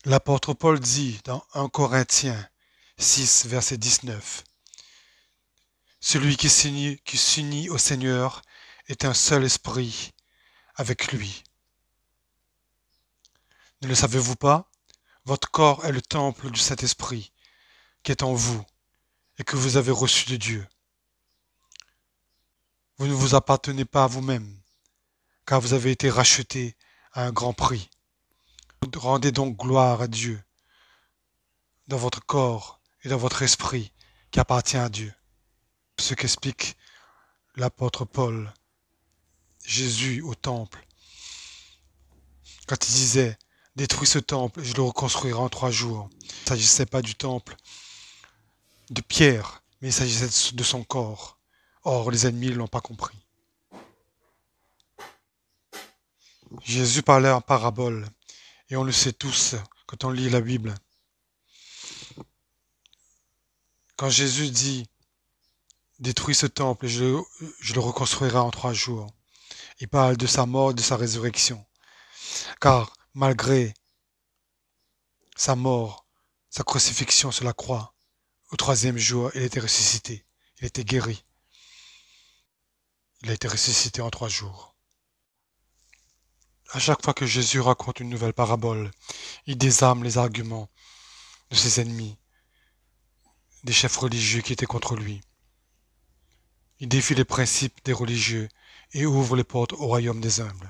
L'apôtre Paul dit dans 1 Corinthiens 6, verset 19, celui qui s'unit au Seigneur est un seul esprit avec lui. Ne le savez-vous pas? Votre corps est le temple du Saint-Esprit qui est en vous et que vous avez reçu de Dieu. Vous ne vous appartenez pas à vous-même, car vous avez été rachetés à un grand prix. Rendez donc gloire à Dieu dans votre corps et dans votre esprit qui appartient à Dieu. Ce qu'explique l'apôtre Paul, Jésus au temple, quand il disait « Détruis ce temple, je le reconstruirai en 3 jours ». Il ne s'agissait pas du temple de Pierre, mais il s'agissait de son corps. Or, les ennemis ne l'ont pas compris. Jésus parlait en parabole, et on le sait tous quand on lit la Bible. Quand Jésus dit « Détruis ce temple, et je le reconstruirai en 3 jours », il parle de sa mort et de sa résurrection. Car malgré sa mort, sa crucifixion sur la croix, au 3e jour, il était ressuscité, il était guéri. Il a été ressuscité en 3 jours. À chaque fois que Jésus raconte une nouvelle parabole, il désarme les arguments de ses ennemis, des chefs religieux qui étaient contre lui. Il défie les principes des religieux et ouvre les portes au royaume des humbles.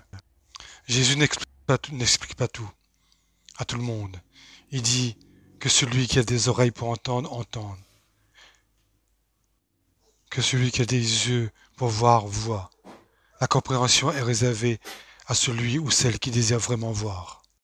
Jésus n'explique pas tout à tout le monde. Il dit que celui qui a des oreilles pour entendre, entende. Que celui qui a des yeux pour voir, voit. La compréhension est réservée à celui ou celle qui désire vraiment voir.